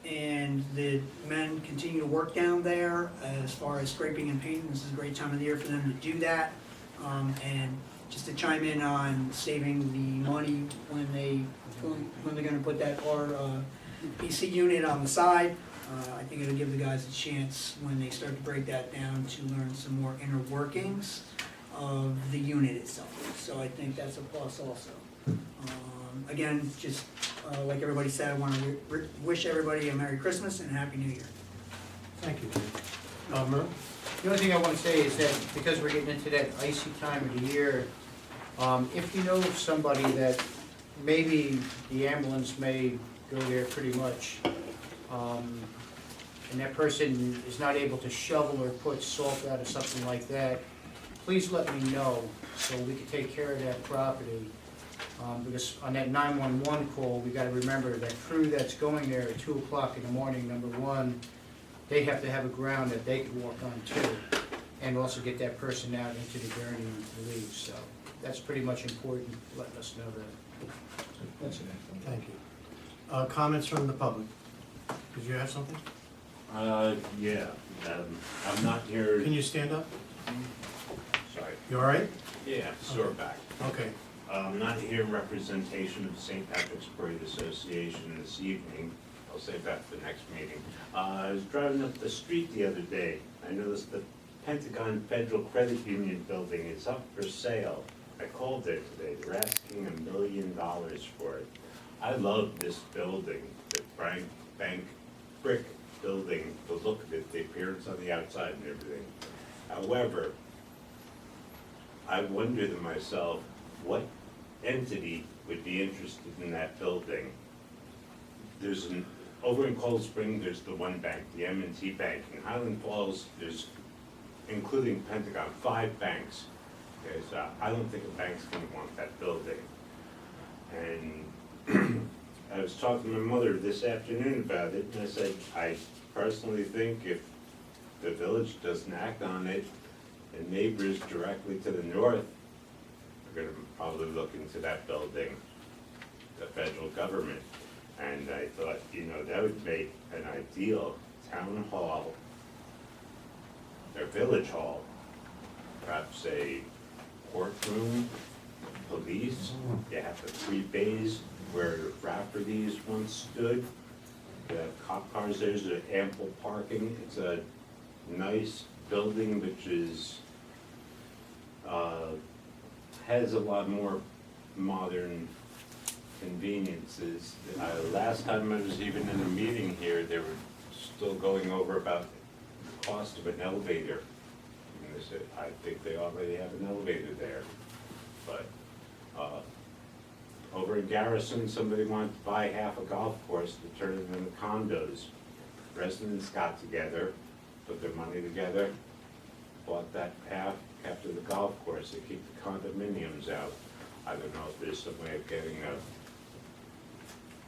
And the men continue to work down there as far as scraping and painting. This is a great time of the year for them to do that. And just to chime in on saving the money when they're gonna put that RBC unit on the side, I think it'll give the guys a chance, when they start to break that down, to learn some more inner workings of the unit itself. So I think that's a plus also. Again, just like everybody said, I want to wish everybody a Merry Christmas and a Happy New Year. Thank you, Dave. Merle? The only thing I want to say is that because we're getting into that icy time of the year, if you know of somebody that maybe the ambulance may go there pretty much, and that person is not able to shovel or put salt out or something like that, please let me know so we can take care of that property. Because on that 911 call, we gotta remember that crew that's going there at 2 o'clock in the morning, number one, they have to have a ground that they can walk on too, and also get that person out into the gurney and leave, so that's pretty much important, letting us know that. That's an excellent. Thank you. Comments from the public? Did you have something? Yeah, I'm not here, Can you stand up? sorry, You all right? yeah, sore back. Okay. I'm not here in representation of the St. Patrick's Parade Association this evening. I'll save that for the next meeting. I was driving up the street the other day. I noticed the Pentagon Federal Credit Union building is up for sale. I called there today. They're asking $1 million for it. I love this building, the bank brick building, the look of it, the appearance on the outside and everything. However, I wonder to myself, what entity would be interested in that building? There's over in Cold Spring, there's the one bank, the M&T Bank. In Highland Falls, there's, including Pentagon, 5 banks. Okay, so I don't think a bank's gonna want that building. And I was talking to my mother this afternoon about it, and I said, I personally think if the village doesn't act on it, and neighbors directly to the north are gonna probably look into that building, the federal government. And I thought, that would make an ideal town hall, or village hall, perhaps a courtroom, police. You have the 3 bays where Rafferty's once stood. The cop cars, there's ample parking. It's a nice building which is, has a lot more modern conveniences. Last time I was even in a meeting here, they were still going over about the cost of an elevator. And they said, I think they already have an elevator there. But over in Garrison, somebody wanted to buy half a golf course to turn it into condos. Residents got together, put their money together, bought that half after the golf course. They keep the condominiums out. I don't know if there's some way of getting a,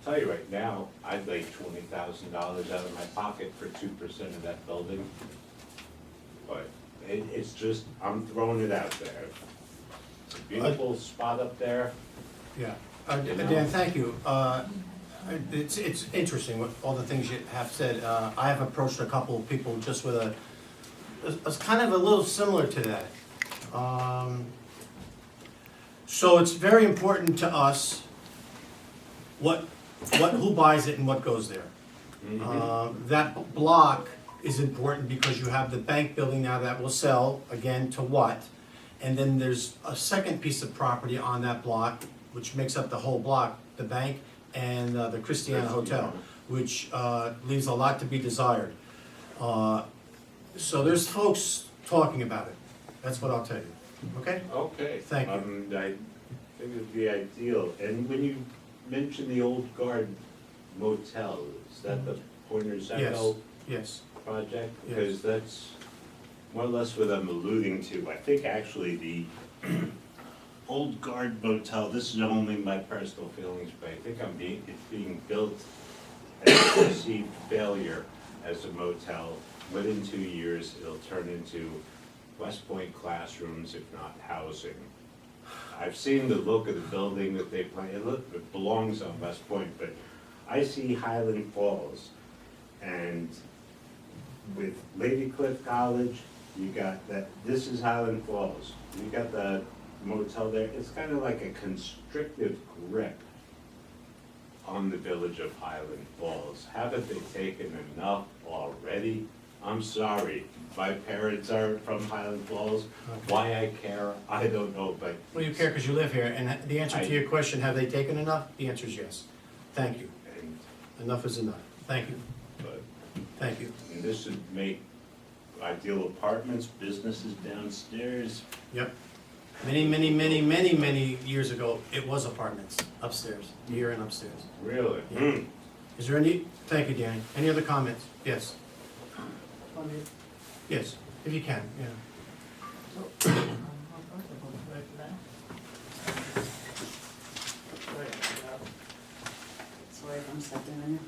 tell you right now, I'd lay $20,000 out of my pocket for 2% of that building. But it's just, I'm throwing it out there. It's a beautiful spot up there. Yeah. Dan, thank you. It's interesting what all the things you have said. I have approached a couple of people just with it's kind of a little similar to that. So it's very important to us who buys it and what goes there. That block is important because you have the bank building now that will sell, again, to what? And then there's a second piece of property on that block, which makes up the whole block, the bank and the Christiana Hotel, which leaves a lot to be desired. So there's folks talking about it. That's what I'll tell you, okay? Okay. Thank you. I think it would be ideal. And when you mentioned the Old Guard Motel, is that the Pointers Echo Yes, project? Yes. Because that's more or less what I'm alluding to. I think actually the Old Guard Motel, this is only my personal feelings, but I think it's being built and perceived failure as a motel. Within 2 years, it'll turn into West Point classrooms, if not housing. I've seen the look of the building that they plan, it belongs on West Point, but I see Highland Falls, and with Lady Cliff College, you got that, this is Highland Falls. You got the motel there, it's kind of like a constrictive grip on the village of Highland Falls. Haven't they taken enough already? I'm sorry, my parents are from Highland Falls. Why I care, I don't know, but. Well, you care because you live here, and the answer to I- your question, have they taken enough? The answer is yes. Thank you. And, Enough is enough. Thank you. but, Thank you. and this would make ideal apartments, businesses downstairs. Yep. Many years ago, it was apartments upstairs, here and upstairs. Really? Yeah. Is there any, thank you, Danny. Any other comments? Yes. Yes, if you can, yeah. Sorry if I'm stepping in.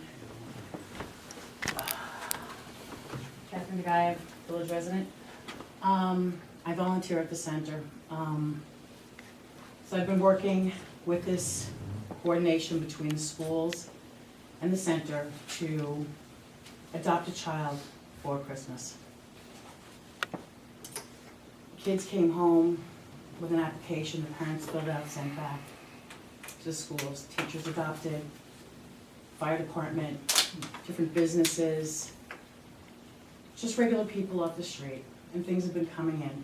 Catherine Guy, village resident. I volunteer at the center. So I've been working with this coordination between the schools and the center to adopt a child for Christmas. Kids came home with an application, the parents filled out, sent back to the schools. Teachers adopted, fire department, different businesses, just regular people off the street, and things have been coming in.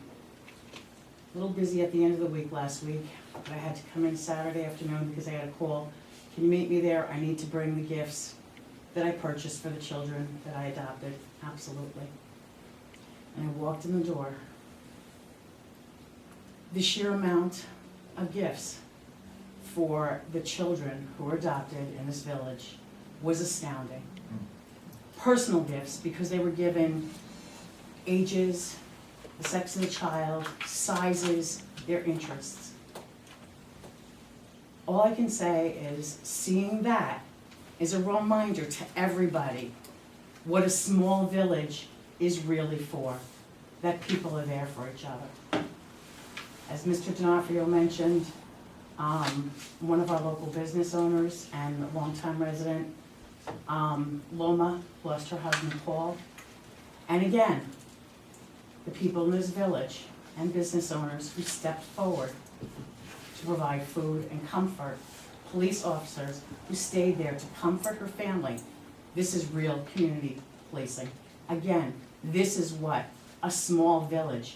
A little busy at the end of the week last week, but I had to come in Saturday afternoon because I had a call. Can you meet me there? I need to bring the gifts that I purchased for the children that I adopted. Absolutely. And I walked in the door. The sheer amount of gifts for the children who were adopted in this village was astounding. Personal gifts, because they were given ages, the sex of the child, sizes, their interests. All I can say is seeing that is a reminder to everybody what a small village is really for, that people are there for each other. As Mr. D'Onofrio mentioned, one of our local business owners and a longtime resident, Loma, lost her husband Paul. And again, the people in this village and business owners who stepped forward to provide food and comfort, police officers who stayed there to comfort her family. This is real community policing. Again, this is what a small village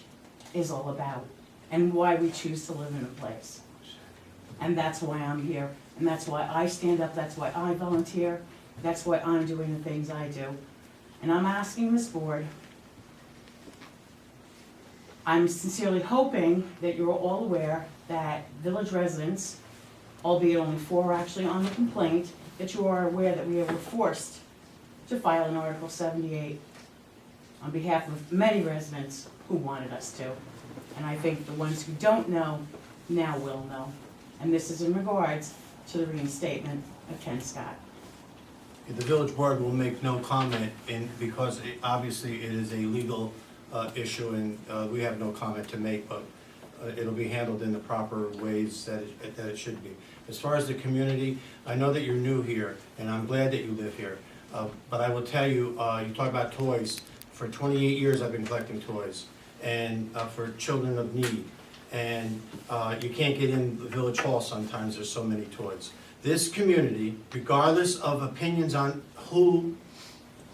is all about and why we choose to live in a place. And that's why I'm here, and that's why I stand up, that's why I volunteer, that's why I'm doing the things I do. And I'm asking this board, I'm sincerely hoping that you're all aware that village residents, albeit only 4 are actually on the complaint, that you are aware that we were forced to file an Article 78 on behalf of many residents who wanted us to. And I think the ones who don't know now will know. And this is in regards to the reinstatement of Ken Scott. The village board will make no comment because obviously it is a legal issue and we have no comment to make, but it'll be handled in the proper ways that it should be. As far as the community, I know that you're new here and I'm glad that you live here. But I will tell you, you talk about toys. For 28 years I've been collecting toys and for children of need. And you can't get in the village hall sometimes, there's so many toys. This community, regardless of opinions on who,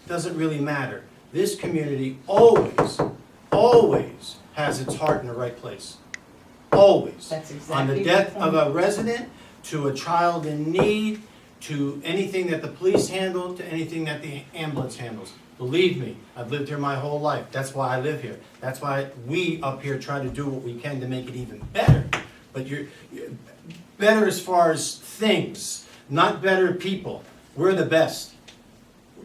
doesn't really matter. This community always has its heart in the right place. Always. That's On exactly the the death point. of a resident, to a child in need, to anything that the police handle, to anything that the ambulance handles. Believe me, I've lived here my whole life. That's why I live here. That's why we up here try to do what we can to make it even better. But you're better as far as things, not better people. We're the best.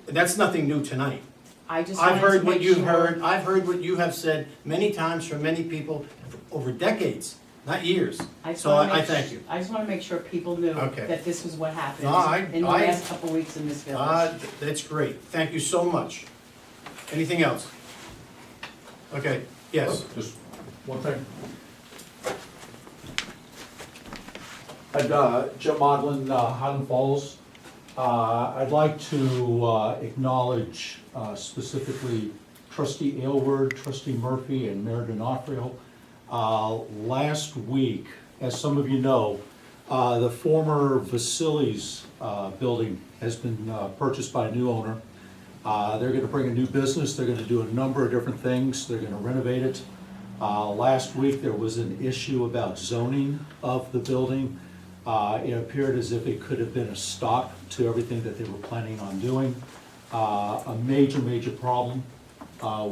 That's nothing new tonight. I just I've wanted to heard what make you've sure- heard. I've heard what you have said many times from many people over decades, not years. just So wanna I make thank you. I just want to make sure people knew Okay. that this was what happened No, in the I- last couple weeks in this village. That's great. Thank you so much. Anything else? Okay, yes. Just one thing. And Jim Modlin, Highland Falls. I'd like to acknowledge specifically Trustee Aylward, Trustee Murphy, and Mayor D'Onofrio. Last week, as some of you know, The former Vasilis building has been purchased by a new owner. They're gonna bring a new business, they're gonna do a number of different things, they're gonna renovate it. Last week, there was an issue about zoning of the building. It appeared as if it could have been a stop to everything that they were planning on doing. A major problem.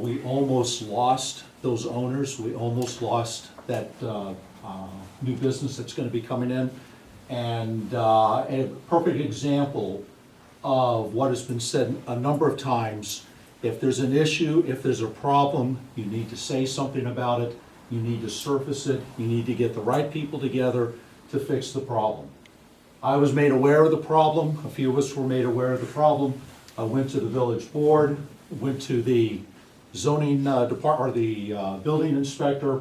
We almost lost those owners, we almost lost that new business that's gonna be coming in. And a perfect example of what has been said a number of times, if there's an issue, if there's a problem, you need to say something about it, you need to surface it, you need to get the right people together to fix the problem. I was made aware of the problem, a few of us were made aware of the problem. I went to the village board, went to the zoning department, or the building inspector.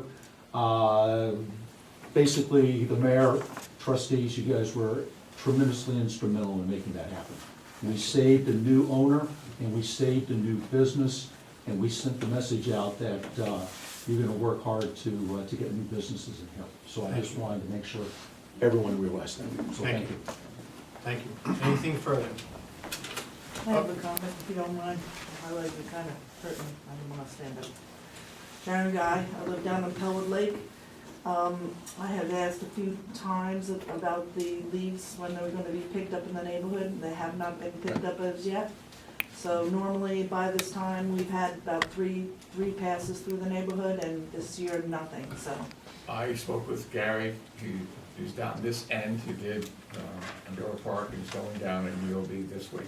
Basically, the mayor, trustees, you guys were tremendously instrumental in making that happen. We saved a new owner, and we saved a new business, and we sent the message out that you're gonna work hard to get new businesses in here. So I just wanted to make sure everyone realized that, so thank you. Thank you. Anything further? I have a comment, if you don't mind. My legs are kind of hurting, I don't want to stand up. Sharon Guy, I live down in Pellwood Lake. I have asked a few times about the leaves, when they were gonna be picked up in the neighborhood. They have not been picked up as yet. So normally by this time, we've had about three passes through the neighborhood, and this year, nothing, so. I spoke with Gary, he's down this end, he did, Andorra Park, he's going down in UOB this week.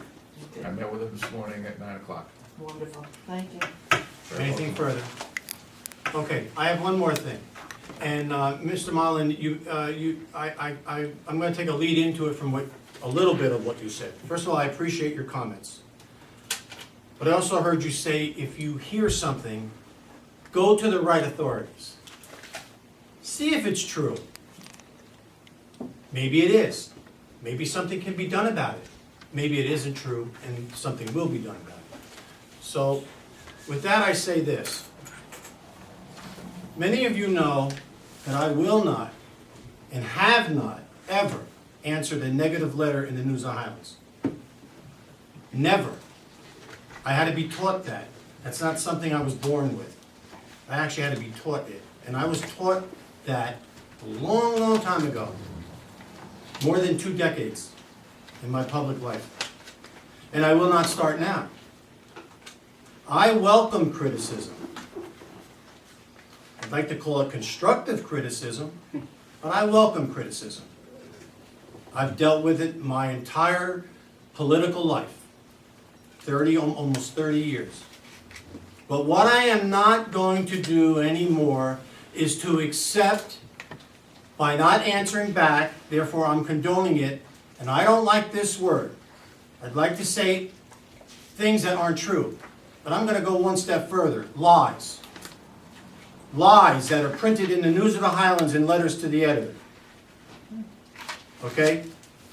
I met with him this morning at 9 o'clock. Wonderful, thank you. Very Anything welcome. further? Okay, I have one more thing. And Mr. Mullen, I'm gonna take a lead into it from a little bit of what you said. First of all, I appreciate your comments. But I also heard you say, if you hear something, go to the right authorities. See if it's true. Maybe it is. Maybe something can be done about it. Maybe it isn't true and something will be done about it. So with that, I say this. Many of you know that I will not and have not ever answered a negative letter in the News of the Highlands. Never. I had to be taught that. That's not something I was born with. I actually had to be taught it. And I was taught that a long time ago, more than 2 decades in my public life. And I will not start now. I welcome criticism. I'd like to call it constructive criticism, but I welcome criticism. I've dealt with it my entire political life, almost 30 years. But what I am not going to do anymore is to accept, by not answering back, therefore I'm condoning it, and I don't like this word. I'd like to say things that aren't true, but I'm going to go one step further. Lies. Lies that are printed in the News of the Highlands in letters to the editor. Okay?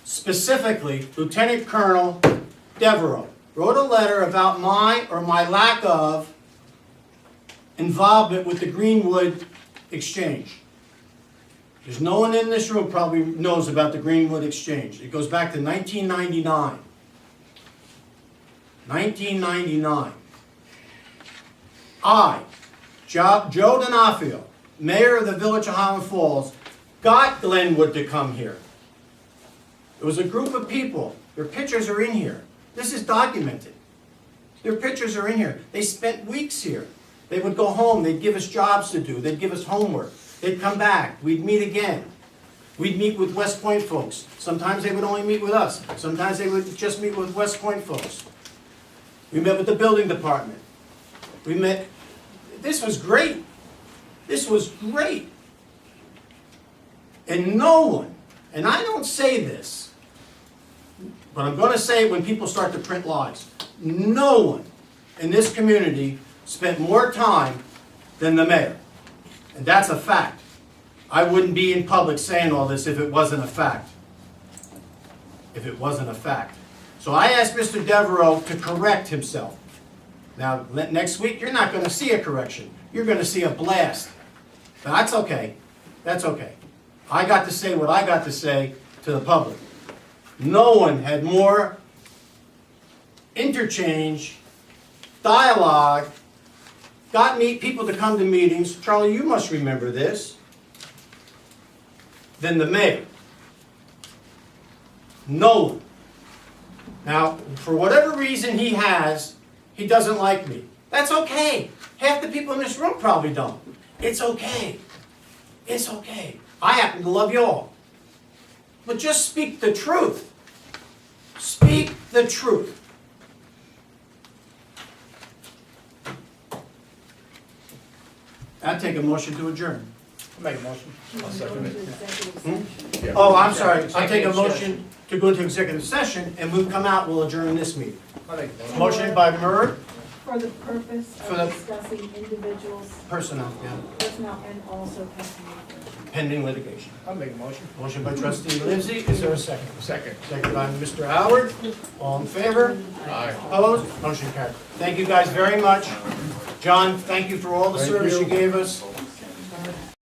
Specifically, Lieutenant Colonel Devereaux wrote a letter about my lack of involvement with the Greenwood Exchange. There's no one in this room probably knows about the Greenwood Exchange. It goes back to 1999. 1999. I, Joe D'Onofrio, mayor of the village of Highland Falls, got Glenwood to come here. It was a group of people. Their pictures are in here. This is documented. Their pictures are in here. They spent weeks here. They would go home. They'd give us jobs to do. They'd give us homework. They'd come back. We'd meet again. We'd meet with West Point folks. Sometimes they would only meet with us. Sometimes they would just meet with West Point folks. We met with the building department. We met. This was great. This was great. And no one, and I don't say this, but I'm going to say it when people start to print lies. No one in this community spent more time than the mayor. And that's a fact. I wouldn't be in public saying all this if it wasn't a fact. If it wasn't a fact. So I asked Mr. Devereaux to correct himself. Now, next week, you're not going to see a correction. You're going to see a blast. But that's okay. That's okay. I got to say what I got to say, to the public. No one had more interchange, dialogue, got people to come to meetings, Charlie, you must remember this, than the mayor. No one. Now, for whatever reason he has, he doesn't like me. That's okay. Half the people in this room probably don't. It's okay. It's okay. I happen to love you all. But just speak the truth. Speak the truth. I'd take a motion to adjourn. Make a motion. I'll second it. Yeah. Oh, I'm sorry. I take a motion to go into executive session, and we'll come out, we'll adjourn this meeting. I'll make a motion. Motion by Murr, For the purpose For the- of discussing individuals' personnel, yeah, personnel and also testimony. pending litigation. I'll make a motion. Motion by trustee Lindsay, is there a second? Second. Second by Mr. Howard, all in favor? Aye. Opposed? Motion carried. Thank you guys very much. John, thank you for all the Thank service you. you gave us.